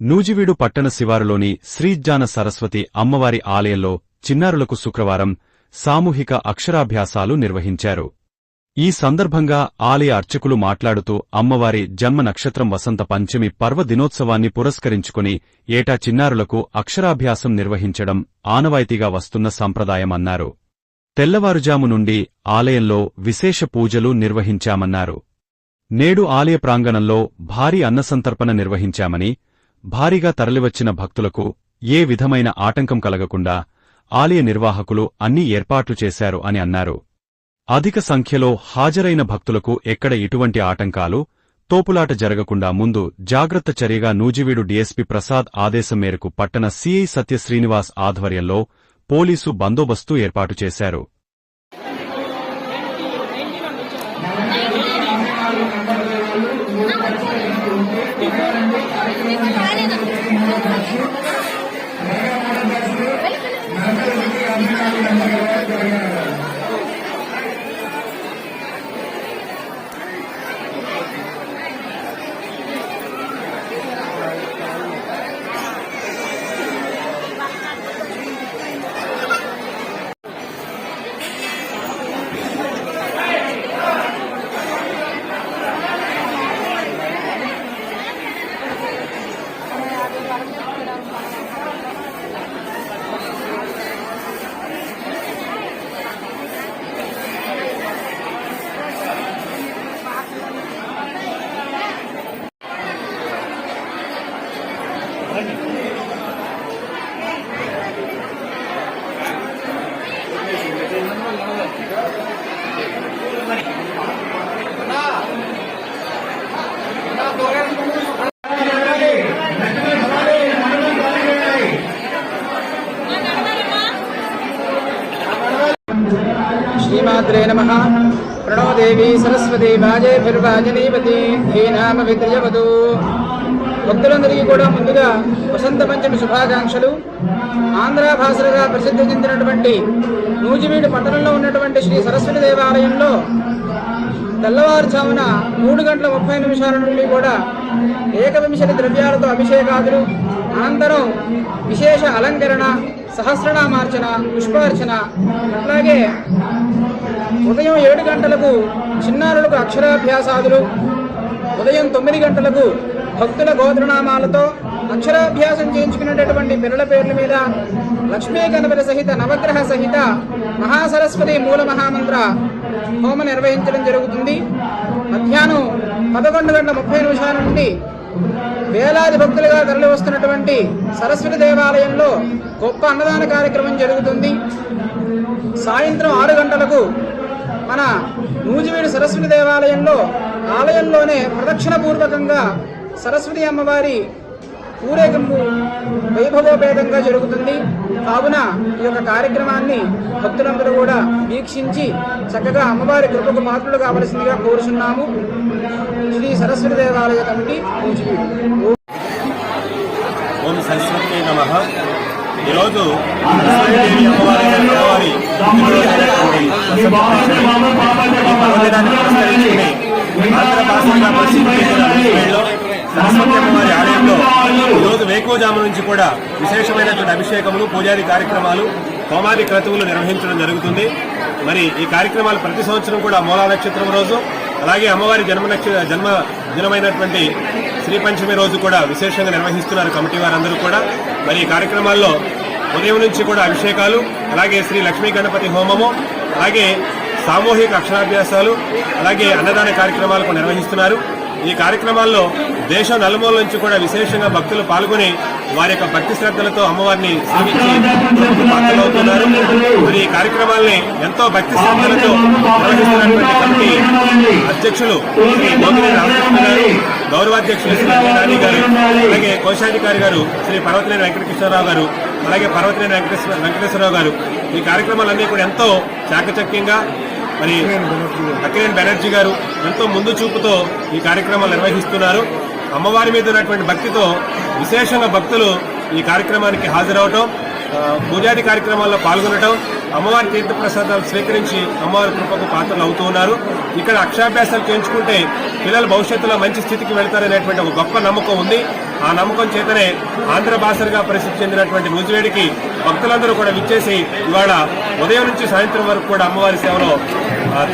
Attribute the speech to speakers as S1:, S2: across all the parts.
S1: నూజివీడు పట్టణ శివారులోని శ్రీజ్ఞాన సరస్వతి అమ్మవారి ఆలయంలో చిన్నారులకు శుక్రవారం సామూహిక అక్షరాభ్యాసాలు నిర్వహించారు. ఈ సందర్భంగా ఆలయ అర్చకులు మాట్లాడుతూ అమ్మవారి జన్మ నక్షత్రం వసంత పంచమి పర్వదినోత్సవాన్ని పురస్కరించుకుని ఏటా చిన్నారులకు అక్షరాభ్యాసం నిర్వహించడం ఆనవాయితీగా వస్తున్న సంప్రదాయమన్నారు. తెల్లవారుజాము నుండి ఆలయంలో విశేష పూజలు నిర్వహించామన్నారు. నేడు ఆలయ ప్రాంగణంలో భారీ అన్నసంతర్పణ నిర్వహించామని, భారీగా తరలివచ్చిన భక్తులకు ఏ విధమైన ఆటంకం కలగకుండా ఆలయ నిర్వాహకులు అన్ని ఏర్పాట్లు చేశారు అని అన్నారు. అధిక సంఖ్యలో హాజరైన భక్తులకు ఎక్కడ ఇటువంటి ఆటంకాలు, తోపులాట జరగకుండా ముందు జాగ్రత్త చర్యగా నూజివీడు డీఎస్పీ ప్రసాద్ ఆదేశం మేరకు పట్టణ సీఐ సత్య శ్రీనివాస్ ఆధ్వర్యంలో పోలీసు బందోబస్తు ఏర్పాటు చేశారు.
S2: श्रीमात्रे नमः। प्रणो देवी सरस्वती वाजेभिर्वाजनीवती धीनाम विद्यवतु। భక్తులందరికీ కూడా ముందుగా వసంత పంచమి శుభాకాంక్షలు. ఆంధ్ర భాషలుగా ప్రసిద్ధి చెందినటువంటి నూజివీడు పట్టణంలో ఉన్నటువంటి శ్రీ సరస్వతి దేవాలయంలో తెల్లవారుజామున 3:30 నుండి కూడా 21 ద్రవ్యాలతో అభిషేకాదులు, అనంతరం విశేష అలంకరణ, సహస్రనామార్చన, పుష్పార్చన, అట్లాగే ఉదయం 7 గంటలకు చిన్నారులకు అక్షరాభ్యాసాదులు, ఉదయం 9 గంటలకు భక్తుల గోత్రనామాలతో అక్షరాభ్యాసం చేయించుకునేటటువంటి పిల్లల పేర్ల మీద లక్ష్మీ గణపతి సహిత నవగ్రహ సహిత మహాసరస్వతి మూల మహామంత్ర హోమ నిర్వహించడం జరుగుతుంది. మధ్యాహ్నం 11:30 నుండి వేలాది భక్తులుగా తరలి వస్తున్నటువంటి సరస్వతి దేవాలయంలో గొప్ప అన్నదాన కార్యక్రమం జరుగుతుంది. సాయంత్రం 6 గంటలకు మన నూజివీడు సరస్వతి దేవాలయంలో ఆలయంలోనే ప్రదక్షిణ పూర్వకంగా సరస్వతి అమ్మవారి ఊరేగింపు వైభవోపేతంగా జరుగుతుంది. కావున ఈ యొక్క కార్యక్రమాన్ని భక్తులందరూ కూడా వీక్షించి చక్కగా అమ్మవారి కృపకు పాత్రలు కావలసిందిగా కోరుచున్నాము. శ్రీ సరస్వతి దేవాలయ కమిటీ నూజివీడు.
S3: ఓం సరస్వతి నమః. ఈరోజు సరస్వతీదేవి అమ్మవారి సరస్వతి అమ్మవారి ఆలయంలో ఈరోజు వేకోజాము నుంచి కూడా విశేషమైనటువంటి అభిషేకములు, పూజాది కార్యక్రమాలు, హోమాది క్రతువులు నిర్వహించడం జరుగుతుంది. మరి ఈ కార్యక్రమాలు ప్రతి సంవత్సరం కూడా మూలా నక్షత్రం రోజు, అలాగే అమ్మవారి జన్మ దినమైనటువంటి శ్రీ పంచమి రోజు కూడా విశేషంగా నిర్వహిస్తున్నారు కమిటీ వారందరూ కూడా. మరి ఈ కార్యక్రమాల్లో ఉదయం నుంచి కూడా అభిషేకాలు, అలాగే శ్రీ లక్ష్మీ గణపతి హోమము, అలాగే సామూహిక అక్షరాభ్యాసాలు, అలాగే అన్నదాన కార్యక్రమాలు నిర్వహిస్తున్నారు. ఈ కార్యక్రమాల్లో దేశం నలుమూల నుంచి కూడా విశేషంగా భక్తులు పాల్గొని వారి యొక్క భక్తి శ్రద్ధలతో అమ్మవారిని సేవించి పాత్రలవుతున్నారు. మరి ఈ కార్యక్రమాల్ని ఎంతో భక్తి శ్రద్ధలతో నిర్వహిస్తున్నటువంటి కమిటీ అధ్యక్షులు శ్రీ గోపినేని రామకృష్ణ గారు, గౌరవాధ్యక్షులు శ్రీ నాని గారు, అలాగే కోశాధికారి గారు శ్రీ పర్వతనేని వెంకటకృష్ణరావు గారు, అలాగే పర్వతనేని వెంకటేశ్వరరావు గారు ఈ కార్యక్రమాలన్నీ కూడా ఎంతో చాకచక్యంగా, మరి అక్కినేని బెనర్జీ గారు ఎంతో ముందు చూపుతో ఈ కార్యక్రమాలు నిర్వహిస్తున్నారు. అమ్మవారి మీద ఉన్నటువంటి భక్తితో విశేషంగా భక్తులు ఈ కార్యక్రమానికి హాజరవటం, పూజాది కార్యక్రమాల్లో పాల్గొనటం, అమ్మవారి తీర్థప్రసాదాలు స్వీకరించి అమ్మవారి కృపకు పాత్రలు అవుతూ ఉన్నారు. ఇక్కడ అక్షరాభ్యాసాలు చేయించుకుంటే పిల్లలు భవిష్యత్తులో మంచి స్థితికి వెళ్తారనేటువంటి ఒక గొప్ప నమ్మకం ఉంది. ఆ నమ్మకం చేతనే ఆంధ్ర భాషగా ప్రసిద్ధి చెందినటువంటి నూజివేడికి భక్తులందరూ కూడా విచ్చేసి ఇవాళ ఉదయం నుంచి సాయంత్రం వరకు కూడా అమ్మవారి సేవలో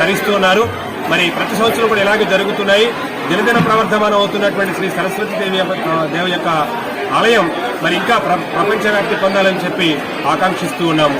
S3: తరిస్తూ ఉన్నారు. మరి ప్రతి సంవత్సరం కూడా ఇలాగే జరుగుతున్నాయి. దినదిన ప్రవర్ధమానం అవుతున్నటువంటి శ్రీ సరస్వతి దేవి యొక్క ఆలయం మరి ఇంకా ప్రపంచవ్యాప్తి పొందాలని చెప్పి ఆకాంక్షిస్తూ ఉన్నాము.